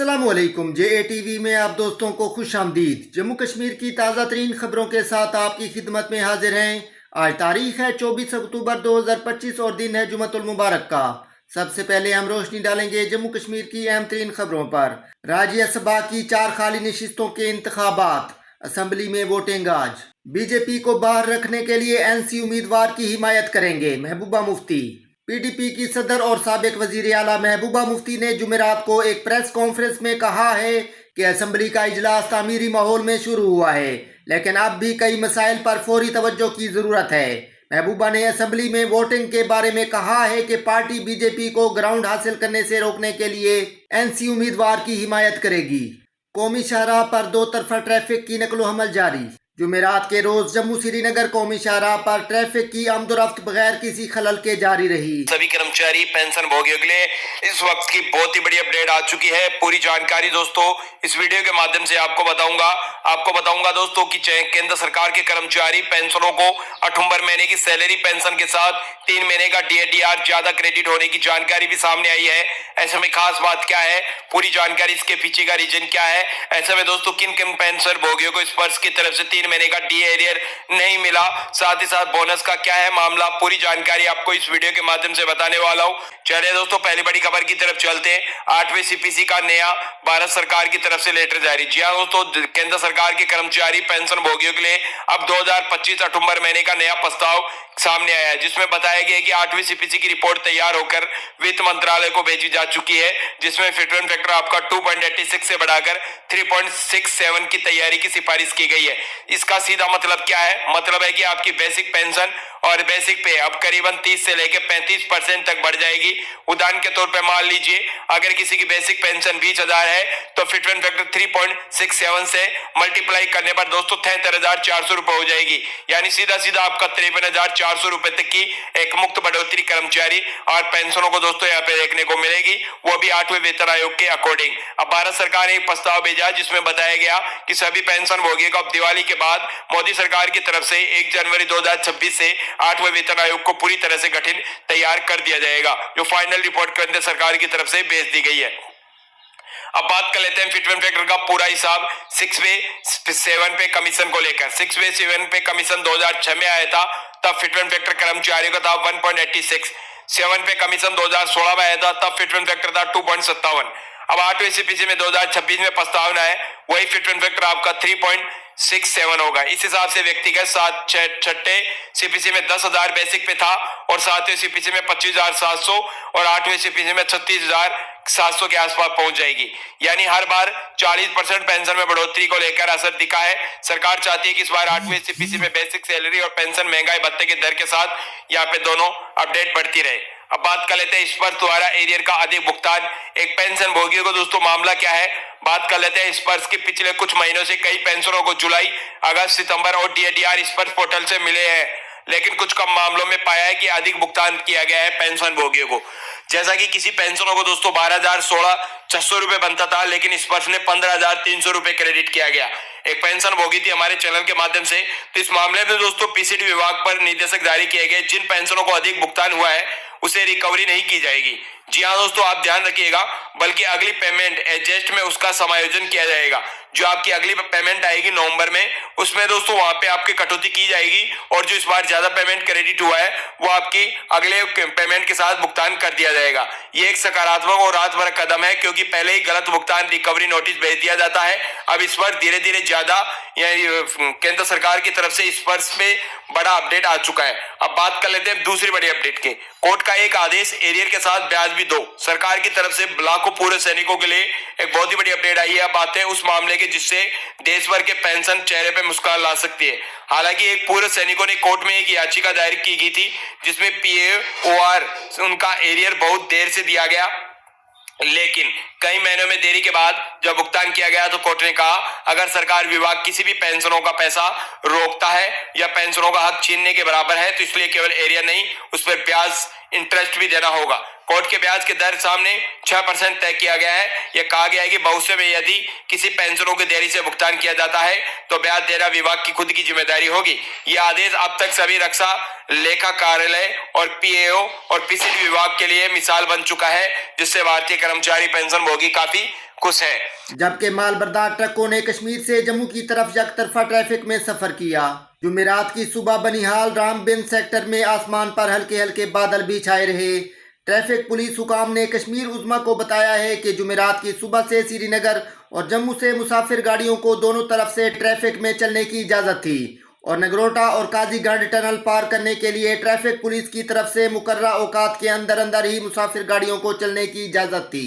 अस्सलामुअलैकुम। JATV में आप दोस्तों को खुश आमदीद। जम्मू कश्मीर की ताज़ा तरीन खबरों के साथ आपकी खिदमत में हाजिर हैं। आज तारीख है 24 अक्टूबर 2025 और दिन है जुमतुल मुबारक का। सबसे पहले हम रोशनी डालेंगे जम्मू कश्मीर की अहम तरीन खबरों पर। राज्यसभा की 4 खाली नशिस्तों के इंतखाबात, असम्बली में वोटिंग आज। बीजेपी को बाहर रखने के लिए NC उम्मीदवार की हिमायत करेंगे, महबूबा मुफ्ती। PDP की सदर और साबिक वजीर आला महबूबा मुफ्ती ने जुमेरात को एक प्रेस कॉन्फ्रेंस में कहा है कि असम्बली का इजलास तामीरी माहौल में शुरू हुआ है, लेकिन अब भी कई मसाइल पर फौरी तवज्जो की जरूरत है। महबूबा ने असम्बली में वोटिंग के बारे में कहा है कि पार्टी BJP को ग्राउंड हासिल करने से रोकने के लिए NC उम्मीदवार की हिमायत करेगी। कौमी शाहराह पर दो तरफा ट्रैफिक की नकलो हमल जारी। जुमेरात के रोज जम्मू श्रीनगर कौमी शाहराह पर ट्रैफिक की आमदोरफ्त बगैर किसी खलल के जारी रही। सभी कर्मचारी पेंशन भोगियों के लिए इस वक्त की बहुत ही बड़ी अपडेट आ चुकी है। पूरी जानकारी दोस्तों इस वीडियो के माध्यम से आपको बताऊंगा दोस्तों कि केंद्र सरकार के कर्मचारी पेंशनों को अक्टूबर महीने की सैलरी पेंशन के साथ 3 महीने का DAR ज्यादा क्रेडिट होने की जानकारी भी सामने आई है। ऐसे में खास बात क्या है, पूरी जानकारी, इसके पीछे का रीजन क्या है, ऐसे में दोस्तों किन किन पेंशन भोगियों को स्पर्श की तरफ से 3 महीने का DAR नहीं मिला, साथ ही साथ बोनस का क्या है मामला, पूरी जानकारी आपको इस वीडियो के माध्यम से बताने वाला हूं। चलिए दोस्तों पहली बड़ी खबर की तरफ चलते हैं। 8वें CPC का नया भारत सरकार की तरफ से लेटर जारी। जी हां दोस्तों, केंद्र सरकार के कर्मचारी पेंशन भोगियों के लिए अब 2025 अक्टूबर महीने का नया प्रस्ताव सामने आया है, जिसमें बताया गया है कि 8वीं CPC की रिपोर्ट तैयार होकर वित्त मंत्रालय को भेजी जा चुकी है, जिसमें फिटमेंट फैक्टर आपका 2.86 से बढ़ाकर 3.67 की तैयारी की सिफारिश की गई है। इसका सीधा मतलब क्या है, मतलब है कि आपकी बेसिक पेंशन और बेसिक पे अब करीबन 30 से लेकर 35% तक बढ़ जाएगी। उदाहरण के तौर पे मान लीजिए अगर किसी की बेसिक पेंशन 20,000 है तो फिटमेंट फैक्टर 3.67 से मल्टीप्लाई करने पर दोस्तों 73,400 रुपए हो जाएगी। यानी सीधा सीधा आपका 53,400 रुपए तक की एक मुक्त बढ़ोतरी कर्मचारी और पेंशनों को दोस्तों यहाँ पे देखने को मिलेगी, वो भी 8वें वेतन आयोग के अकॉर्डिंग। अब भारत सरकार ने एक प्रस्ताव भेजा जिसमें बताया गया कि सभी पेंशन भोगियों को अब दिवाली के बाद मोदी सरकार की तरफ से 1 जनवरी 2026 से 8वें वेतन आयोग को पूरी तरह से गठन तैयार कर दिया जाएगा, जो फाइनल रिपोर्ट केंद्र सरकार की तरफ से भेज दी गई है। अब बात कर लेते हैं फिटमेंट फैक्टर का पूरा हिसाब 6/7 पे कमीशन को लेकर। 6/7 पे कमीशन 2006 में आया था, तब फिटमेंट फैक्टर कर्मचारियों का था 1.86। 7 पे कमीशन 2016 में आया था, तब फिटमेंट फैक्टर था 2.57। अब 8वें CPC में 2026 में प्रस्तावना है, वही फिटमेंट फैक्टर आपका 3.67 होगा। इस हिसाब से व्यक्तिगत 6ठे CPC में 10,000 बेसिक पे था और 7वें CPC में 25,700 और 8वें CPC में 36,700 के आसपास पहुंच जाएगी। यानी हर बार 40% पेंशन में बढ़ोतरी को लेकर असर दिखा है। सरकार चाहती है कि इस बार 8वें CPC में बेसिक सैलरी और पेंशन महंगाई भत्ते के दर के साथ यहाँ पे दोनों अपडेट बढ़ती रहे। अब बात कर लेते हैं स्पर्श द्वारा एरियर का अधिक भुगतान एक पेंशन भोगियों को दोस्तों मामला क्या है, बात कर लेते हैं। स्पर्श के पिछले कुछ महीनों से कई पेंशनों को जुलाई, अगस्त, सितंबर और DAR स्पर्श पोर्टल से मिले हैं, लेकिन कुछ कम मामलों में पाया है कि अधिक भुगतान किया गया है पेंशन भोगियों को। जैसा कि किसी पेंशनों को दोस्तों 12,600 रुपए बनता था, लेकिन स्पर्श ने 15,300 रुपए क्रेडिट किया गया। एक पेंशन भोगी थी हमारे चैनल के माध्यम से, तो इस मामले में दोस्तों PCD विभाग पर निर्देशक जारी किए गए। जिन पेंशनों को अधिक भुगतान हुआ है उसे रिकवरी नहीं की जाएगी। जी हाँ दोस्तों, आप ध्यान रखिएगा, बल्कि अगली पेमेंट एडजस्ट में उसका समायोजन किया जाएगा। जो आपकी अगली पेमेंट आएगी नवंबर में, उसमें दोस्तों वहां पे आपकी कटौती की जाएगी और जो इस बार ज्यादा पेमेंट क्रेडिट हुआ है वो आपकी अगले पेमेंट के साथ भुगतान कर दिया जाएगा। ये एक सकारात्मक और राहतभरक कदम है, क्योंकि पहले ही गलत भुगतान रिकवरी नोटिस भेज दिया जाता है। अब इस पर धीरे धीरे ज्यादा केंद्र सरकार की तरफ से इस पर बड़ा अपडेट आ चुका है। अब बात कर लेते हैं दूसरी बड़ी अपडेट की। कोर्ट का एक आदेश, एरियर के साथ ब्याज भी दो। सरकार की तरफ से लाखों पूर्व सैनिकों के लिए एक बहुत ही बड़ी अपडेट आई है। बात है उस मामले के जिससे देश भर के पेंशन चेहरे पे मुस्कान ला सकती है। हालांकि एक पूर्व सैनिकों ने कोर्ट में एक याचिका दायर की गई थी, जिसमें PAOR उनका एरियर बहुत देर से दिया गया, लेकिन कई महीनों में देरी के बाद जब भुगतान किया गया तो कोर्ट ने कहा अगर सरकार विभाग किसी भी पेंशनों का पैसा रोकता है या पेंशनों का हक छीनने के बराबर है तो इसलिए केवल एरिया नहीं, उस पर ब्याज इंटरेस्ट भी देना होगा। कोर्ट के ब्याज के दर सामने 6% तय किया गया है। यह कहा गया है कि भविष्य में यदि किसी पेंशनों के देरी से भुगतान किया जाता है तो ब्याज देना विभाग की खुद की जिम्मेदारी होगी। यह आदेश अब तक सभी रक्षा लेखा कार्यालय और पीएओ और पीसीडी विभाग के लिए मिसाल बन चुका है, जिससे भारतीय कर्मचारी पेंशन भोगी काफी खुश है। जबकि मालबरदार ट्रकों ने कश्मीर से जम्मू की तरफ यकतरफा ट्रैफिक में सफर किया। जुमेरात की सुबह बनिहाल रामबिन सेक्टर में आसमान पर हल्के हल्के बादल भी छाए रहे। ट्रैफिक पुलिस हुकाम ने कश्मीर उज़्मा को बताया है कि जुमेरात की सुबह से श्रीनगर और जम्मू से मुसाफिर गाड़ियों को दोनों तरफ से ट्रैफिक में चलने की इजाज़त थी और नगरोटा और काजीगंज टनल पार करने के लिए ट्रैफिक पुलिस की तरफ से मुकर्रा औकात के अंदर अंदर ही मुसाफिर गाड़ियों को चलने की इजाज़त थी।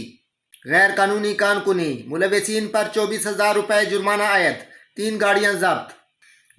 गैर कानूनी कानकुनी मुलविसीन पर 24,000 रुपये जुर्माना आयद, 3 गाड़ियां जब्त।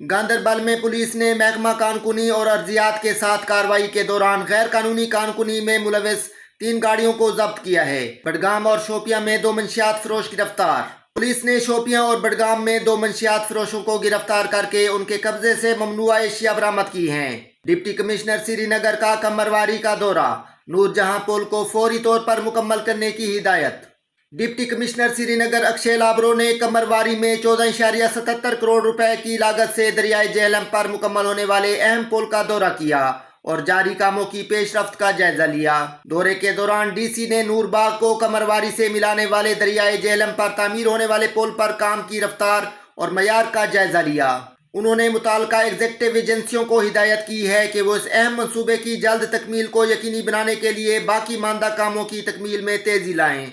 गांदरबल में पुलिस ने महकमा कानकुनी और अर्जियात के साथ कार्रवाई के दौरान गैर कानूनी कानकुनी में मुलविस 3 गाड़ियों को जब्त किया है। बडगाम और शोपियां में 2 मंशियात फरोश गिरफ्तार। पुलिस ने शोपियां और बडगाम में 2 मंशियात फरोशों को गिरफ्तार करके उनके कब्जे से ममनुआ एशिया बरामद की हैं। डिप्टी कमिश्नर श्रीनगर का कमरवारी का दौरा, नूरजहां पुल को फौरी तौर पर मुकम्मल करने की हिदायत। डिप्टी कमिश्नर श्रीनगर अक्षय लाबरो ने कमरवारी में 14.77 करोड़ रुपए की लागत से दरियाए जेहलम पर मुकम्मल होने वाले अहम पुल का दौरा किया और जारी कामों की पेशरफ्त का जायजा लिया। दौरे के दौरान डीसी ने नूरबाग को कमरवारी से मिलाने वाले दरियाए जेहलम पर तामीर होने वाले पुल पर काम की रफ्तार और मयार का जायजा लिया। उन्होंने मुताल्लिका एग्जीक्यूटिव एजेंसियों को हिदायत की है कि वो इस अहम मंसूबे की जल्द तकमील को यकीनी बनाने के लिए बाकी मानदा कामों की तकमील में तेजी लाएं।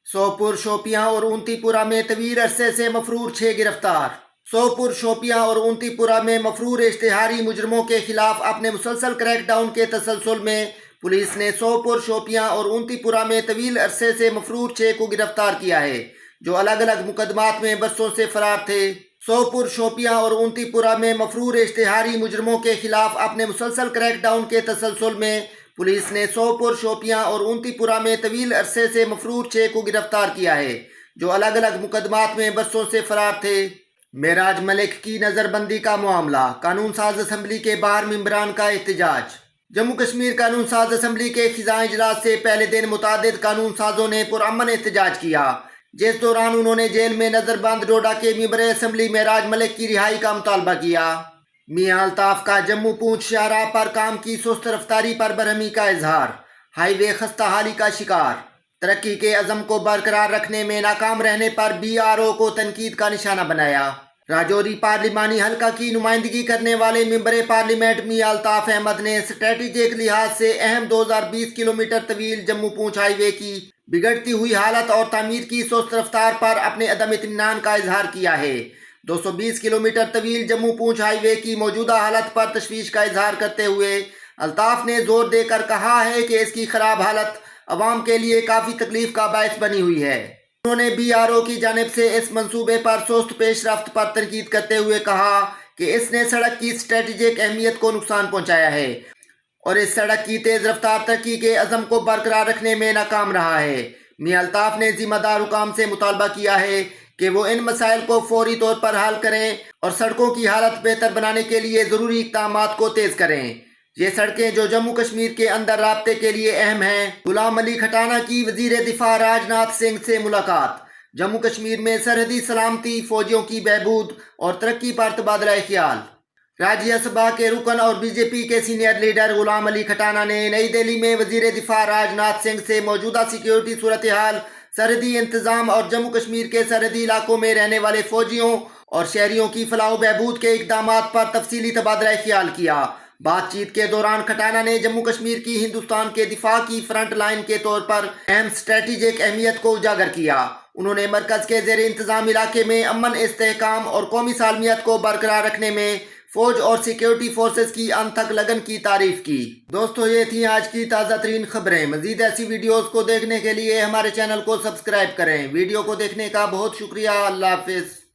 सोपुर, शोपियां और ऊंतीपुरा में तवील अरसे से मफरूर 6 गिरफ्तार। सोपुर, शोपियां और ऊंतीपुरा में मफरूर इश्तिहारी मुजरमों के खिलाफ अपने मुसलसल क्रैकडाउन के तसलसल में पुलिस ने सोपुर, शोपियां और ऊंतीपुरा में तवील अरसे से मफरूर 6 को गिरफ्तार किया है, जो अलग अलग मुकदमात में बरसों से फरार थे। सोपुर, शोपियां और ऊंतीपुरा में मफरूर इश्तिहारी मुजरमों के खिलाफ अपने मुसलसल क्रैकडाउन के तसलसल में पुलिस ने सोपुर, शोपियां और ऊंतीपुरा में तवील अरसे से मफरूर 6 को गिरफ्तार किया है, जो अलग अलग मुकदमात में बरसों से फरार थे। मेराज मलिक की नज़रबंदी का मामला, कानून साज असम्बली के बाहर मेंबरान का एहतजाज। जम्मू कश्मीर कानून साज असम्बली के खिज़ां इजलास से पहले दिन मुतादिद कानून साजों ने पुरअमन एहतजाज किया, जिस दौरान उन्होंने जेल में नजरबंद डोडा के मेंबर असम्बली मेराज मलिक की रिहाई का मुतालबा किया। मियां अल्ताफ का जम्मू पूंछ शाहराह पर काम की सुस्त रफ्तारी पर बरहमी का इजहार, हाईवे खस्ता हाली का शिकार। तरक्की के अज़म को बरकरार रखने में नाकाम रहने पर BRO को तनकीद का निशाना बनाया। राजौरी पार्लिमानी हल्का की नुमाइंदगी करने वाले मेंबर पार्लियामेंट मियां अल्ताफ अहमद ने स्ट्रेटेजिक लिहाज से अहम 2020 किलोमीटर तवील जम्मू पूंछ हाईवे की बिगड़ती हुई हालत और तामीर की सुस्त रफ्तार पर अपने अदम इत्मीनान का इजहार किया है। 220 किलोमीटर तवील जम्मू पूंछ हाईवे की मौजूदा हालत पर तशवीश का इजहार करते हुए अल्ताफ ने जोर देकर कहा है कि इसकी खराब हालत अवाम के लिए काफ़ी तकलीफ का बायस बनी हुई है। उन्होंने BRO की जानिब से इस मंसूबे पर सुस्त पेशरफ्त पर तनकीद करते हुए कहा कि इसने सड़क की स्ट्रेटेजिक अहमियत को नुकसान पहुंचाया है और इस सड़क की तेज़ रफ्तार तरक्की के अज़म को बरकरार रखने में नाकाम रहा है। मियां अल्ताफ ने जिम्मेदार हुकाम से मुतालबा किया है कि वो इन मसाइल को फौरी तौर पर हल करें और सड़कों की हालत बेहतर बनाने के लिए ज़रूरी इक़दामात को तेज़ करें। ये सड़कें जो जम्मू कश्मीर के अंदर राब्ते के लिए अहम हैं। गुलाम अली खटाना की वज़ीर दिफा राजनाथ सिंह से मुलाकात, जम्मू कश्मीर में सरहदी सलामती, फौजियों की बहबूद और तरक्की पर तबादला ख्याल। राज्यसभा के रुकन और BJP के सीनियर लीडर गुलाम अली खटाना ने नई दिल्ली में वज़ीर दिफा राजनाथ सिंह से मौजूदा सिक्योरिटी सूरत हाल, सरहदी इंतजाम और जम्मू कश्मीर के सरहदी इलाकों में रहने वाले फौजियों और शहरियों की फलाह बहबूद के इक़दामात पर तफसीली तबादला ख्याल किया। बातचीत के दौरान खटाना ने जम्मू कश्मीर की हिंदुस्तान के दिफा की फ्रंट लाइन के तौर पर अहम स्ट्रेटेजिक अहमियत को उजागर किया। उन्होंने मरकज़ के ज़ेर इंतज़ाम इलाके में अमन, इस्तेहकाम और कौमी सालमियत को बरकरार रखने में फौज और सिक्योरिटी फोर्सेस की अनथक लगन की तारीफ की। दोस्तों, ये थी आज की ताज़ा तरीन खबरें। मजीद ऐसी वीडियोस को देखने के लिए हमारे चैनल को सब्सक्राइब करें। वीडियो को देखने का बहुत शुक्रिया। अल्लाह हाफिज़।